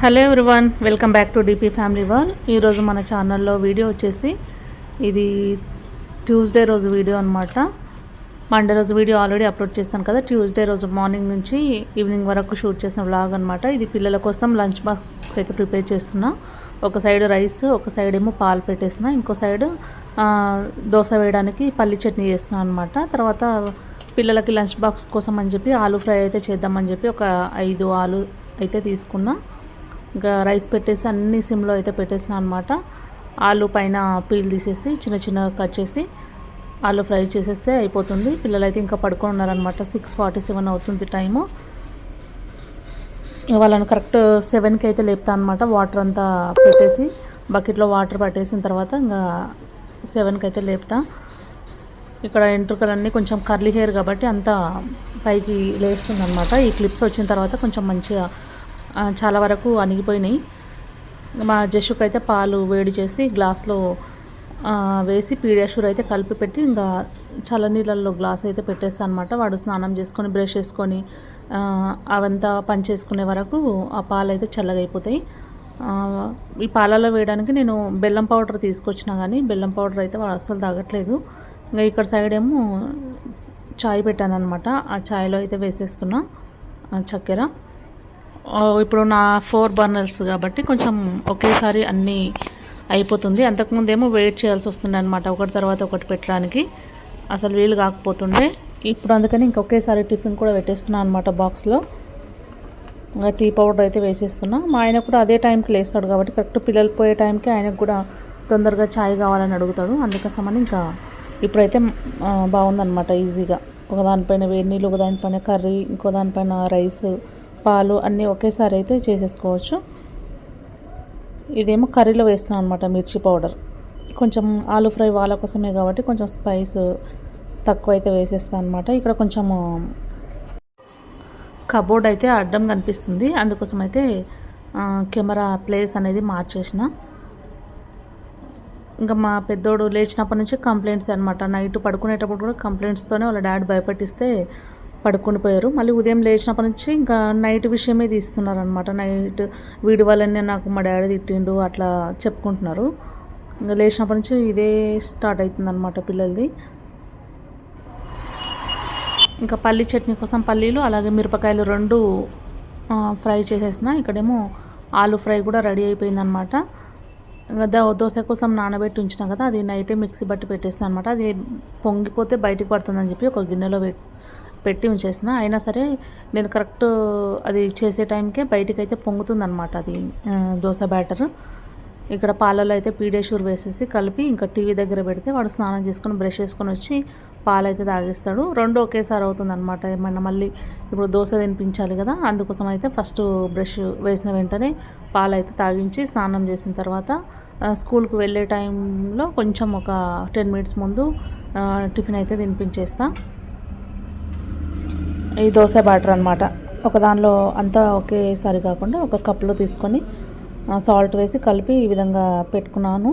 Hello everyone, welcome back to DP family wall. ఈరోజు మన ఛానల్లో వీడియో వచ్చేసి ఇది ట్యూస్డే రోజు వీడియో అనమాట. మండే రోజు వీడియో ఆల్రెడీ అప్లోడ్ చేస్తాను కదా. ట్యూస్డే రోజు మార్నింగ్ నుంచి ఈవినింగ్ వరకు షూట్ చేసిన వ్లాగ్ అనమాట. ఇది పిల్లల కోసం లంచ్ బాక్స్ అయితే ప్రిపేర్ చేస్తున్నా. ఒక సైడ్ రైస్, ఒక సైడ్ ఏమో పాలు పెట్టేసిన, ఇంకో సైడ్ దోశ వేయడానికి పల్లి చట్నీ చేస్తున్నాను అనమాట. తర్వాత పిల్లలకి లంచ్ బాక్స్ కోసం అని చెప్పి ఆలూ ఫ్రై అయితే చేద్దామని చెప్పి ఒక 5 ఆలు అయితే తీసుకున్నా. ఇంకా రైస్ పెట్టేసి అన్ని సిమ్లో అయితే పెట్టేసిన అనమాట. ఆలు పైన పీల్ తీసేసి చిన్న చిన్నగా కట్ చేసి ఆలు ఫ్రై చేసేస్తే అయిపోతుంది. పిల్లలైతే ఇంకా పడుకొని ఉన్నారనమాట. 6:47 అవుతుంది టైము. వాళ్ళని కరెక్ట్ 7కి అయితే లేపుతా అనమాట. వాటర్ అంతా పెట్టేసి బకెట్లో వాటర్ పట్టేసిన తర్వాత ఇంకా 7కి అయితే లేపుతా. ఇక్కడ ఎంట్రుకలన్నీ కొంచెం కర్లీ హెయిర్ కాబట్టి అంతా పైకి లేస్తుంది అనమాట. ఈ క్లిప్స్ వచ్చిన తర్వాత కొంచెం మంచిగా చాలా వరకు అణిగిపోయినాయి. మా జషుకు అయితే పాలు వేడి చేసి గ్లాస్లో వేసి పీడియాషూర్ అయితే కలిపి పెట్టి ఇంకా చల్లనీళ్ళల్లో గ్లాస్ అయితే పెట్టేస్తాను అనమాట. వాడు స్నానం చేసుకొని బ్రష్ చేసుకొని అవంతా పని చేసుకునే వరకు ఆ పాలు అయితే చల్లగా అయిపోతాయి. ఈ పాలలో వేయడానికి నేను బెల్లం పౌడర్ తీసుకొచ్చినా కానీ బెల్లం పౌడర్ అయితే వాడు అస్సలు తాగట్లేదు. ఇంకా ఇక్కడ సైడ్ ఏమో చాయ్ పెట్టాను అనమాట. ఆ చాయ్లో అయితే వేసేస్తున్నా చక్కెర. ఇప్పుడు నా 4 బర్నర్స్ కాబట్టి కొంచెం ఒకేసారి అన్నీ అయిపోతుంది. అంతకుముందేమో వెయిట్ చేయాల్సి వస్తుండే అనమాట, ఒకటి తర్వాత ఒకటి పెట్టడానికి అసలు వీలు కాకపోతుండే. ఇప్పుడు అందుకని ఒకేసారి టిఫిన్ కూడా పెట్టేస్తున్నాను అనమాట బాక్స్లో. ఇంకా టీ పౌడర్ అయితే వేసేస్తున్నా. మా ఆయన కూడా అదే టైంకి లేస్తాడు కాబట్టి కరెక్ట్ పిల్లలు పోయే టైంకి ఆయనకు కూడా తొందరగా ఛాయ్ కావాలని అడుగుతాడు. అందుకోసమని ఇంకా ఇప్పుడైతే బాగుందన్నమాట. ఈజీగా ఒక దానిపైన వేడి నీళ్ళు, ఒక దానిపైన కర్రీ, ఇంకో దానిపైన రైస్, పాలు అన్నీ ఒకేసారి అయితే చేసేసుకోవచ్చు. ఇదేమో కర్రీలో వేస్తున్నాను అనమాట మిర్చి పౌడర్. కొంచెం ఆలూ ఫ్రై వాళ్ళ కోసమే కాబట్టి కొంచెం స్పైస్ తక్కువ అయితే వేసేస్తాను అనమాట. ఇక్కడ కొంచెం కబోర్డ్ అయితే అడ్డం కనిపిస్తుంది, అందుకోసం అయితే కెమెరా ప్లేస్ అనేది మార్చేసిన. ఇంకా మా పెద్దోడు లేచినప్పటి నుంచి కంప్లైంట్స్ అనమాట. నైట్ పడుకునేటప్పుడు కూడా కంప్లైంట్స్తోనే వాళ్ళ డాడీ భయపెట్టిస్తే పడుకొని పోయారు. మళ్ళీ ఉదయం లేచినప్పటి నుంచి ఇంకా నైట్ విషయమే తీస్తున్నారు అనమాట. నైట్ వీడి వల్లనే నాకు మా డాడీ తిట్టిండు అట్లా చెప్పుకుంటున్నారు. ఇంకా లేచినప్పటి నుంచి ఇదే స్టార్ట్ అవుతుంది అనమాట పిల్లలది. ఇంకా పల్లి చట్నీ కోసం పల్లీలు అలాగే మిరపకాయలు 2 ఫ్రై చేసేసిన. ఇక్కడేమో ఆలూ ఫ్రై కూడా రెడీ అయిపోయింది అనమాట. దోశ కోసం నానబెట్టి ఉంచినా కదా, అది నైటే మిక్సీ బట్టి పెట్టేస్తాను అనమాట. అది పొంగిపోతే బయటికి పడుతుందని చెప్పి ఒక గిన్నెలో పెట్టి ఉంచేసిన. అయినా సరే నేను కరెక్ట్ అది చేసే టైంకే బయటికి అయితే పొంగుతుందన్నమాట అది దోశ బ్యాటర్. ఇక్కడ పాలలో అయితే పీడియాషూర్ వేసేసి కలిపి ఇంకా టీవీ దగ్గర పెడితే వాడు స్నానం చేసుకొని బ్రష్ చేసుకొని వచ్చి పాలైతే తాగేస్తాడు. 2 ఒకేసారి అవుతుందన్నమాట. ఏమన్నా మళ్ళీ ఇప్పుడు దోశ తినిపించాలి కదా, అందుకోసం అయితే ఫస్ట్ బ్రష్ వేసిన వెంటనే పాలైతే తాగించి స్నానం చేసిన తర్వాత స్కూల్కి వెళ్ళే టైంలో కొంచెం ఒక 10 మినిట్స్ ముందు టిఫిన్ అయితే తినిపించేస్తా. ఈ దోశ బ్యాటర్ అనమాట. ఒక దానిలో అంతా ఒకేసారి కాకుండా ఒక కప్లో తీసుకొని సాల్ట్ వేసి కలిపి ఈ విధంగా పెట్టుకున్నాను.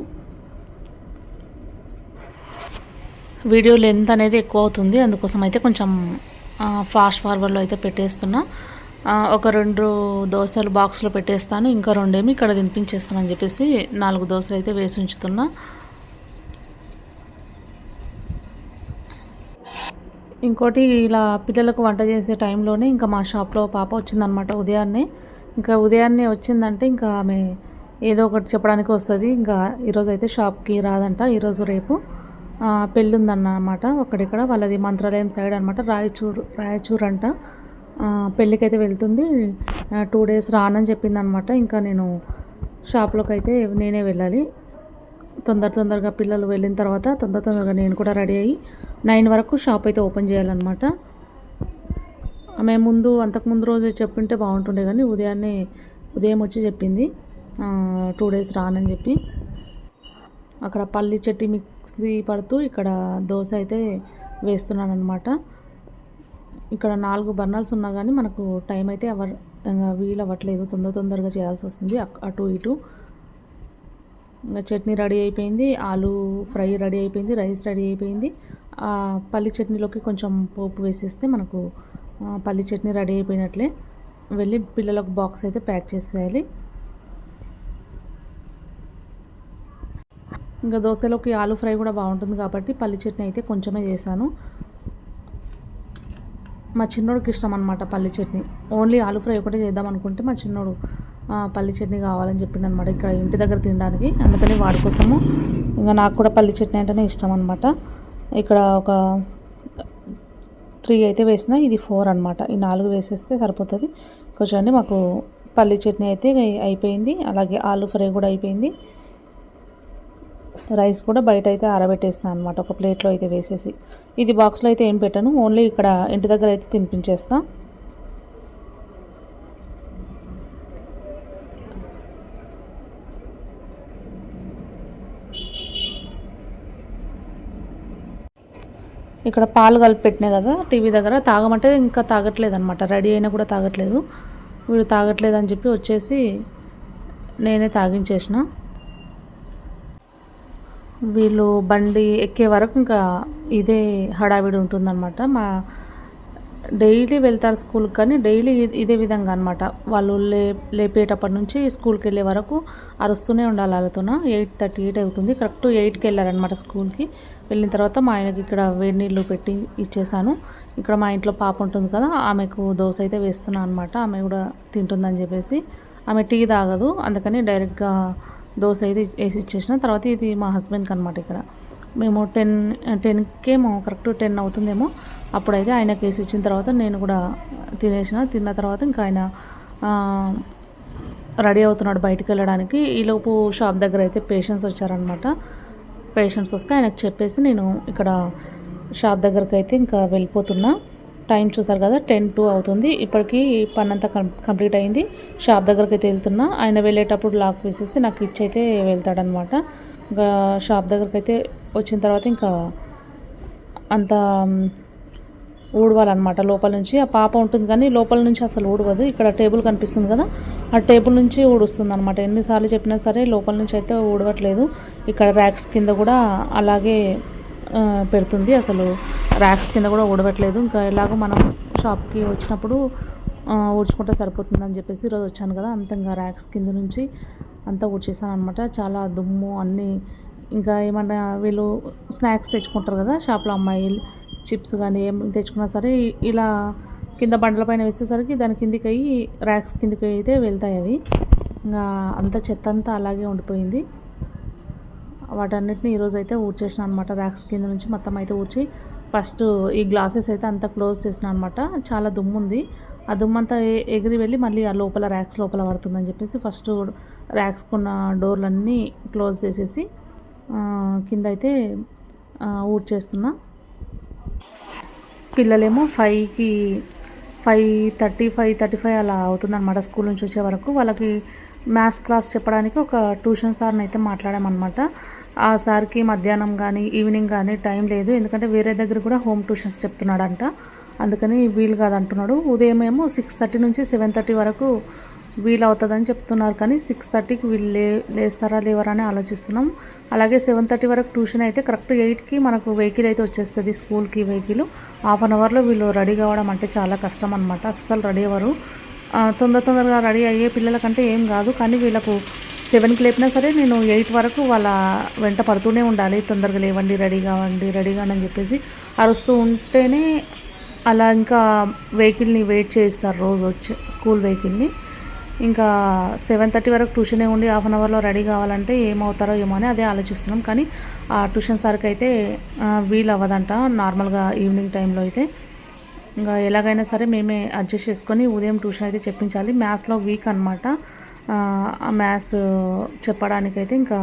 వీడియో లెంత్ అనేది ఎక్కువ అవుతుంది, అందుకోసం అయితే కొంచెం ఫాస్ట్ ఫార్వర్డ్లో అయితే పెట్టేస్తున్నా. ఒక 2 దోశలు బాక్స్లో పెట్టేస్తాను, ఇంకా 2 ఏమి ఇక్కడ తినిపించేస్తానని చెప్పేసి 4 దోశలు అయితే వేసి ఉంచుతున్నా. ఇంకోటి ఇలా పిల్లలకు వంట చేసే టైంలోనే ఇంకా మా షాప్లో పాప వచ్చిందనమాట ఉదయాన్నే. ఇంకా ఉదయాన్నే వచ్చిందంటే ఇంకా ఆమె ఏదో ఒకటి చెప్పడానికి వస్తుంది. ఇంకా ఈరోజు అయితే షాప్కి రాదంట, ఈరోజు రేపు పెళ్ళి ఉందన్నమాట. ఒకడిక్కడ వాళ్ళది మంత్రాలయం సైడ్ అనమాట, రాయచూర్ అంట. పెళ్ళికైతే వెళ్తుంది. 2 డేస్ రానని చెప్పింది అనమాట. ఇంకా నేను షాప్లోకి అయితే నేనే వెళ్ళాలి. తొందరగా పిల్లలు వెళ్ళిన తర్వాత తొందరగా నేను కూడా రెడీ అయ్యి 9 వరకు షాప్ అయితే ఓపెన్ చేయాలన్నమాట. మేము అంతకుముందు రోజే చెప్పింటే బాగుంటుండే కానీ ఉదయం వచ్చి చెప్పింది 2 డేస్ రానని చెప్పి. అక్కడ పల్లి చట్నీ మిక్సీ పడుతూ ఇక్కడ దోశ అయితే వేస్తున్నాను అనమాట. ఇక్కడ 4 బర్నర్స్ ఉన్నా కానీ మనకు టైం అయితే వీలు అవ్వట్లేదు, తొందరగా చేయాల్సి వస్తుంది అటు ఇటు. ఇంకా చట్నీ రెడీ అయిపోయింది, ఆలూ ఫ్రై రెడీ అయిపోయింది, రైస్ రెడీ అయిపోయింది. పల్లి చట్నీలోకి కొంచెం పోపు వేసేస్తే మనకు పల్లి చట్నీ రెడీ అయిపోయినట్లే. వెళ్ళి పిల్లలకు బాక్స్ అయితే ప్యాక్ చేసేయాలి. ఇంకా దోశలోకి ఆలు ఫ్రై కూడా బాగుంటుంది కాబట్టి పల్లి చట్నీ అయితే కొంచెమే చేశాను. మా చిన్నోడికి ఇష్టం అనమాట పల్లి చట్నీ. ఓన్లీ ఆలు ఫ్రై ఒకటే చేద్దాం అనుకుంటే మా చిన్నోడు పల్లి చట్నీ కావాలని చెప్పిండు అనమాట ఇక్కడ ఇంటి దగ్గర తినడానికి. అందుకని వాడి కోసము ఇంకా నాకు కూడా పల్లి చట్నీ అంటేనే ఇష్టం అనమాట. ఇక్కడ ఒక 3 అయితే వేసిన, ఇది 4 అనమాట. ఈ 4 వేసేస్తే సరిపోతుంది. కొంచెం మాకు పల్లి చట్నీ అయితే అయిపోయింది, అలాగే ఆలు ఫ్రై కూడా అయిపోయింది. రైస్ కూడా బయట అయితే ఆరబెట్టేస్తాను అనమాట, ఒక ప్లేట్లో అయితే వేసేసి. ఇది బాక్స్లో అయితే ఏం పెట్టాను, ఓన్లీ ఇక్కడ ఇంటి దగ్గర అయితే తినిపించేస్తా. ఇక్కడ పాలు కలిపి పెట్టినా కదా టీవీ దగ్గర, తాగమంటే ఇంకా తాగట్లేదు అనమాట. రెడీ అయినా కూడా తాగట్లేదు. వీడు తాగట్లేదు అని చెప్పి వచ్చేసి నేనే తాగించేసిన. వీళ్ళు బండి ఎక్కే వరకు ఇంకా ఇదే హడావిడి ఉంటుందన్నమాట. మా డైలీ వెళ్తారు స్కూల్కి, కానీ డైలీ ఇదే విధంగా అనమాట. వాళ్ళు లేపేటప్పటి నుంచి స్కూల్కి వెళ్ళే వరకు అరుస్తూనే ఉండాలి వాళ్ళతో. 8:38 అవుతుంది, కరెక్ట్ 8కి వెళ్ళారనమాట స్కూల్కి. వెళ్ళిన తర్వాత మా ఆయనకి ఇక్కడ వేడి నీళ్ళు పెట్టి ఇచ్చేసాను. ఇక్కడ మా ఇంట్లో పాప ఉంటుంది కదా, ఆమెకు దోశ అయితే వేస్తున్నాను అనమాట. ఆమె కూడా తింటుందని చెప్పేసి. ఆమె టీ తాగదు, అందుకని డైరెక్ట్గా దోశ అయితే వేసి ఇచ్చేసిన. తర్వాత ఇది మా హస్బెండ్కి అనమాట. ఇక్కడ మేము 10కేమో కరెక్ట్ 10 అవుతుందేమో అప్పుడైతే ఆయనకి వేసి ఇచ్చిన తర్వాత నేను కూడా తిన్న తర్వాత ఇంకా ఆయన రెడీ అవుతున్నాడు బయటికి వెళ్ళడానికి. ఈలోపు షాప్ దగ్గర అయితే పేషెంట్స్ వచ్చారనమాట. పేషెంట్స్ వస్తే ఆయనకు చెప్పేసి నేను ఇక్కడ షాప్ దగ్గరికి అయితే ఇంకా వెళ్ళిపోతున్నా. టైం చూసారు కదా, 10:02 అవుతుంది. ఇప్పటికీ పని అంతా కంప్లీట్ అయింది. షాప్ దగ్గరికి అయితే వెళ్తున్నా. ఆయన వెళ్ళేటప్పుడు లాక్ వేసేసి నాకు ఇచ్చి అయితే వెళ్తాడనమాట. ఇంకా షాప్ దగ్గరికి అయితే వచ్చిన తర్వాత ఇంకా అంత ఊడవాలన్నమాట లోపల నుంచి. ఆ పాప ఉంటుంది కానీ లోపల నుంచి అసలు ఊడవదు. ఇక్కడ టేబుల్ కనిపిస్తుంది కదా, ఆ టేబుల్ నుంచి ఊడుస్తుంది అనమాట. ఎన్నిసార్లు చెప్పినా సరే లోపల నుంచి అయితే ఊడవట్లేదు. ఇక్కడ ర్యాక్స్ కింద కూడా అలాగే పెడుతుంది, అసలు ర్యాక్స్ కింద కూడా ఊడవట్లేదు. ఇంకా ఎలాగో మనం షాప్కి వచ్చినప్పుడు ఊడ్చుకుంటే సరిపోతుందని చెప్పేసి ఈరోజు వచ్చాను కదా, అంత ఇంకా ర్యాక్స్ కింద నుంచి అంతా ఊడ్చేసాను అనమాట. చాలా దుమ్ము అన్నీ. ఇంకా ఏమన్నా వీళ్ళు స్నాక్స్ తెచ్చుకుంటారు కదా షాప్లో అమ్మాయిలు, చిప్స్ కానీ ఏం తెచ్చుకున్నా సరే ఇలా కింద బండ్ల పైన వేసేసరికి దాని కిందికి అయ్యి ర్యాక్స్ కిందికి అయితే వెళ్తాయి అవి. ఇంకా అంత చెత్త అంతా అలాగే ఉండిపోయింది. వాటన్నిటిని ఈరోజు అయితే ఊడ్చేసిన అనమాట. ర్యాక్స్ కింద నుంచి మొత్తం అయితే ఊడ్చి ఫస్ట్ ఈ గ్లాసెస్ అయితే అంతా క్లోజ్ చేసిన అనమాట. చాలా దుమ్ము ఉంది, ఆ దుమ్ము అంతా ఎగిరి వెళ్ళి మళ్ళీ ఆ లోపల ర్యాక్స్ లోపల పడుతుందని చెప్పేసి ఫస్ట్ ర్యాక్స్కున్న డోర్లన్నీ క్లోజ్ చేసేసి కింద అయితే ఊడ్చేస్తున్నా. పిల్లలేమో 5:35 అలా అవుతుందన్నమాట స్కూల్ నుంచి వచ్చే వరకు. వాళ్ళకి మ్యాథ్స్ క్లాస్ చెప్పడానికి ఒక ట్యూషన్ సార్ని అయితే మాట్లాడామన్నమాట. ఆ సార్కి మధ్యాహ్నం కానీ ఈవినింగ్ కానీ టైం లేదు, ఎందుకంటే వేరే దగ్గర కూడా హోమ్ ట్యూషన్స్ చెప్తున్నాడంట. అందుకని వీలు కాదంటున్నాడు. ఉదయం ఏమో 6:30 నుంచి 7:30 వరకు వీలు అవుతుందని చెప్తున్నారు, కానీ 6:30కి వీళ్ళు లేస్తారా లేవరా అని ఆలోచిస్తున్నాం. అలాగే 7:30 వరకు ట్యూషన్ అయితే కరెక్ట్ 8కి మనకు వెహికల్ అయితే వచ్చేస్తుంది స్కూల్కి. వెహికల్ హాఫ్ అన్ అవర్లో వీళ్ళు రెడీ కావడం అంటే చాలా కష్టం అనమాట. అస్సలు రెడీ అవ్వరు. తొందరగా రెడీ అయ్యే పిల్లలకంటే ఏం కాదు, కానీ వీళ్ళకు 7కి లేపినా సరే నేను 8 వరకు వాళ్ళ వెంట పడుతూనే ఉండాలి. తొందరగా లేవండి, రెడీ కావండి అని చెప్పేసి అరుస్తూ ఉంటేనే అలా ఇంకా వెహికల్ని వెయిట్ చేయిస్తారు రోజు వచ్చి స్కూల్ వెహికల్ని. ఇంకా 7:30 వరకు ట్యూషనే ఉండి హాఫ్ అన్ అవర్లో రెడీ కావాలంటే ఏమవుతారో ఏమో అని అదే ఆలోచిస్తున్నాం. కానీ ఆ ట్యూషన్ సార్కి అయితే వీలు అవ్వదంట నార్మల్గా ఈవినింగ్ టైంలో అయితే. ఇంకా ఎలాగైనా సరే మేమే అడ్జస్ట్ చేసుకొని ఉదయం ట్యూషన్ అయితే చెప్పించాలి. మ్యాథ్స్లో వీక్ అనమాట. ఆ మ్యాథ్స్ చెప్పడానికైతే ఇంకా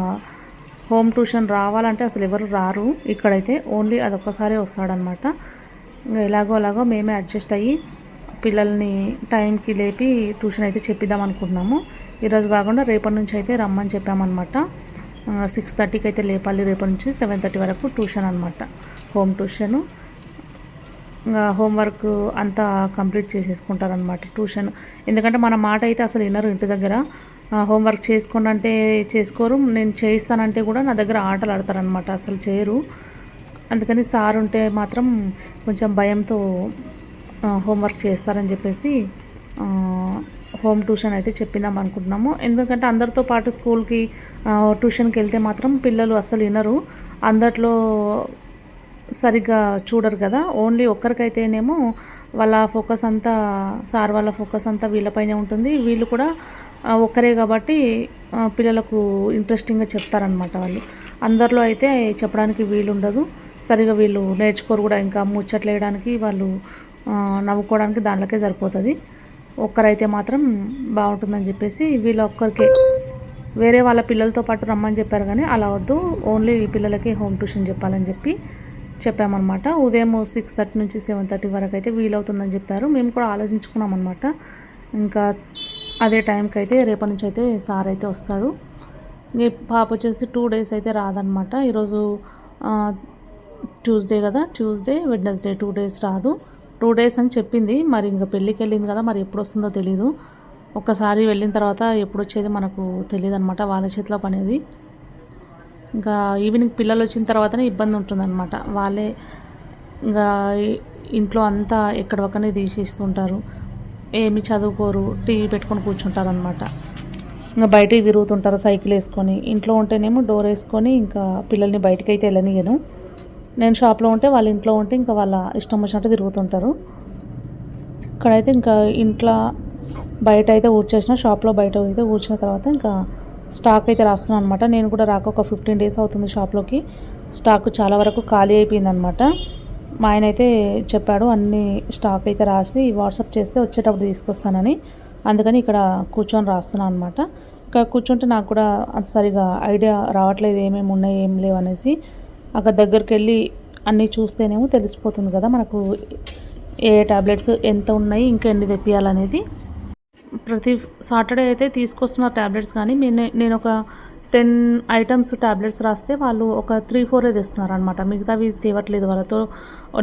హోమ్ ట్యూషన్ రావాలంటే అసలు ఎవరు రారు ఇక్కడైతే, ఓన్లీ అదొక్కసారే వస్తాడనమాట. ఇంకా ఎలాగో మేమే అడ్జస్ట్ అయ్యి పిల్లల్ని టైంకి లేపి ట్యూషన్ అయితే చెప్పిద్దాం అనుకుంటున్నాము. ఈరోజు కాకుండా రేపటి నుంచి అయితే రమ్మని చెప్పామన్నమాట. 6:30కి అయితే లేపాలి. రేపటి నుంచి 7:30 వరకు ట్యూషన్ అనమాట, హోమ్ ట్యూషను. ఇంకా హోంవర్క్ అంతా కంప్లీట్ చేసేసుకుంటారనమాట ట్యూషన్. ఎందుకంటే మన మాట అయితే అసలు వినరు ఇంటి దగ్గర. హోంవర్క్ చేసుకోండి అంటే చేసుకోరు, నేను చేయిస్తానంటే కూడా నా దగ్గర ఆటలు ఆడతారనమాట, అసలు చేయరు. అందుకని సార్ ఉంటే మాత్రం కొంచెం భయంతో హోంవర్క్ చేస్తారని చెప్పేసి హోమ్ ట్యూషన్ అయితే చెప్పిందాం అనుకుంటున్నాము. ఎందుకంటే అందరితో పాటు స్కూల్కి ట్యూషన్కి వెళ్తే మాత్రం పిల్లలు అస్సలు వినరు, అందట్లో సరిగ్గా చూడరు కదా. ఓన్లీ ఒక్కరికైతేనేమో వాళ్ళ ఫోకస్ అంతా, సార్ వాళ్ళ ఫోకస్ అంతా వీళ్ళపైనే ఉంటుంది. వీళ్ళు కూడా ఒక్కరే కాబట్టి పిల్లలకు ఇంట్రెస్టింగ్గా చెప్తారనమాట. వాళ్ళు అందరిలో అయితే చెప్పడానికి వీలుండదు, సరిగా వీళ్ళు నేర్చుకోరు కూడా. ఇంకా ముచ్చట్లు వేయడానికి, వాళ్ళు నవ్వుకోవడానికి దాంట్లోకే సరిపోతుంది. ఒక్కరైతే మాత్రం బాగుంటుందని చెప్పేసి వీళ్ళ ఒక్కరికే, వేరే వాళ్ళ పిల్లలతో పాటు రమ్మని చెప్పారు కానీ అలా వద్దు, ఓన్లీ పిల్లలకి హోమ్ ట్యూషన్ చెప్పాలని చెప్పామన్నమాట. ఉదయం 6:30 నుంచి 7:30 వరకు అయితే వీలవుతుందని చెప్పారు. మేము కూడా ఆలోచించుకున్నాం అనమాట. ఇంకా అదే టైంకి అయితే రేపటి నుంచి అయితే సార్ అయితే వస్తాడు. ఈ పాప వచ్చేసి 2 days అయితే రాదనమాట. ఈరోజు ట్యూస్డే కదా, ట్యూస్డే వెడ్నెస్డే 2 days రాదు. 2 days అని చెప్పింది. మరి ఇంకా పెళ్ళికి వెళ్ళింది కదా, మరి ఎప్పుడు వస్తుందో తెలీదు. ఒక్కసారి వెళ్ళిన తర్వాత ఎప్పుడు వచ్చేది మనకు తెలియదు అనమాట, వాళ్ళ చేతిలో పనేది. ఇంకా ఈవినింగ్ పిల్లలు వచ్చిన తర్వాతనే ఇబ్బంది ఉంటుందన్నమాట. వాళ్ళే ఇంకా ఇంట్లో అంతా ఎక్కడ ఒక్కనే తీసేస్తుంటారు, ఏమి చదువుకోరు, టీవీ పెట్టుకొని కూర్చుంటారు అనమాట. ఇంకా బయటికి తిరుగుతుంటారు సైకిల్ వేసుకొని. ఇంట్లో ఉంటేనేమో డోర్ వేసుకొని ఇంకా పిల్లల్ని బయటకు అయితే వెళ్ళనియను. నేను షాప్లో ఉంటే, వాళ్ళ ఇంట్లో ఉంటే ఇంకా వాళ్ళ ఇష్టం వచ్చినట్టు తిరుగుతుంటారు. ఇక్కడైతే ఇంకా ఇంట్లో బయట అయితే ఊడ్చేసిన, షాప్లో బయట అయితే ఊడ్చిన తర్వాత ఇంకా స్టాక్ అయితే రాస్తున్నాను అనమాట. నేను కూడా రాక ఒక 15 days అవుతుంది షాప్లోకి. స్టాక్ చాలా వరకు ఖాళీ అయిపోయిందనమాట. మా ఆయన అయితే చెప్పాడు అన్ని స్టాక్ అయితే రాసి వాట్సాప్ చేస్తే వచ్చేటప్పుడు తీసుకొస్తానని. అందుకని ఇక్కడ కూర్చొని రాస్తున్నాను అనమాట. ఇక్కడ కూర్చుంటే నాకు కూడా అంత సరిగా ఐడియా రావట్లేదు, ఏమేమి ఉన్నాయి ఏం లేవు అనేసి. అక్కడ దగ్గరికి వెళ్ళి అన్నీ చూస్తేనేమో తెలిసిపోతుంది కదా మనకు ఏ టాబ్లెట్స్ ఎంత ఉన్నాయి, ఇంకా ఎన్ని తెప్పియాలనేది. ప్రతి సాటర్డే అయితే తీసుకొస్తున్న టాబ్లెట్స్, కానీ నేను ఒక 10 items టాబ్లెట్స్ రాస్తే వాళ్ళు ఒక 3-4 తెస్తున్నారు అనమాట. మిగతావి తేవట్లేదు, వాళ్ళతో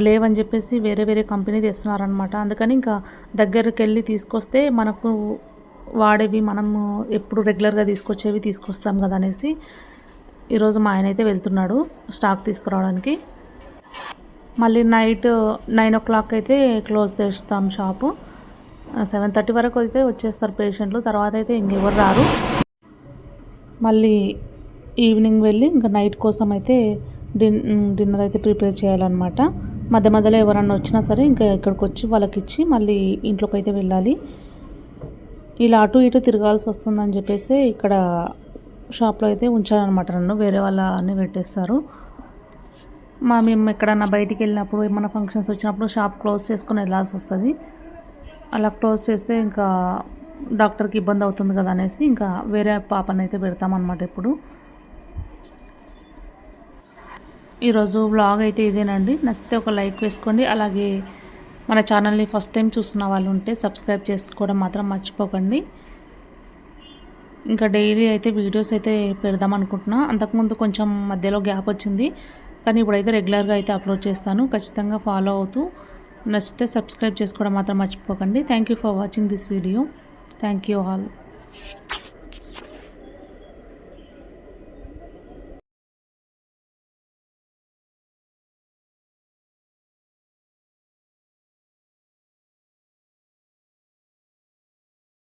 లేవని చెప్పేసి వేరే వేరే కంపెనీ తెస్తున్నారనమాట. అందుకని ఇంకా దగ్గరికి వెళ్ళి తీసుకొస్తే మనకు వాడేవి మనము ఎప్పుడు రెగ్యులర్గా తీసుకొచ్చేవి తీసుకొస్తాం కదా అనేసి ఈరోజు మా ఆయన అయితే వెళ్తున్నాడు స్టాక్ తీసుకురావడానికి. మళ్ళీ నైట్ 9 o'clock అయితే క్లోజ్ చేస్తాం షాపు. 7:30 వరకు అయితే వచ్చేస్తారు పేషెంట్లు, తర్వాత అయితే ఇంకెవరు రారు. మళ్ళీ ఈవినింగ్ వెళ్ళి ఇంకా నైట్ కోసం అయితే డిన్నర్ అయితే ప్రిపేర్ చేయాలన్నమాట. మధ్య మధ్యలో ఎవరన్నా వచ్చినా సరే ఇంకా ఇక్కడికి వచ్చి వాళ్ళకి ఇచ్చి మళ్ళీ ఇంట్లోకి అయితే వెళ్ళాలి. ఇలా అటు ఇటు తిరగాల్సి వస్తుందని చెప్పేసి ఇక్కడ షాప్లో అయితే ఉంచారనమాట. నన్ను వేరే వాళ్ళ అన్నీ పెట్టేస్తారు. మేము ఎక్కడన్నా బయటికి వెళ్ళినప్పుడు, ఏమైనా ఫంక్షన్స్ వచ్చినప్పుడు షాప్ క్లోజ్ చేసుకొని వెళ్ళాల్సి వస్తుంది. అలా క్లోజ్ చేస్తే ఇంకా డాక్టర్కి ఇబ్బంది అవుతుంది కదా అనేసి ఇంకా వేరే పాపని అయితే పెడతామన్నమాట. ఇప్పుడు ఈరోజు వ్లాగ్ అయితే ఇదేనండి. నచ్చితే ఒక లైక్ వేసుకోండి. అలాగే మన ఛానల్ని ఫస్ట్ టైం చూస్తున్న వాళ్ళు ఉంటే సబ్స్క్రైబ్ చేసుకోవడం మాత్రం మర్చిపోకండి. ఇంకా డైలీ అయితే వీడియోస్ అయితే పెడదాం అనుకుంటున్నా. అంతకుముందు కొంచెం మధ్యలో గ్యాప్ వచ్చింది, కానీ ఇప్పుడైతే రెగ్యులర్గా అయితే అప్లోడ్ చేస్తాను. ఖచ్చితంగా ఫాలో అవుతూ నచ్చితే సబ్స్క్రైబ్ చేసుకోవడం మాత్రం మర్చిపోకండి. Thank you for watching this video. Thank you all.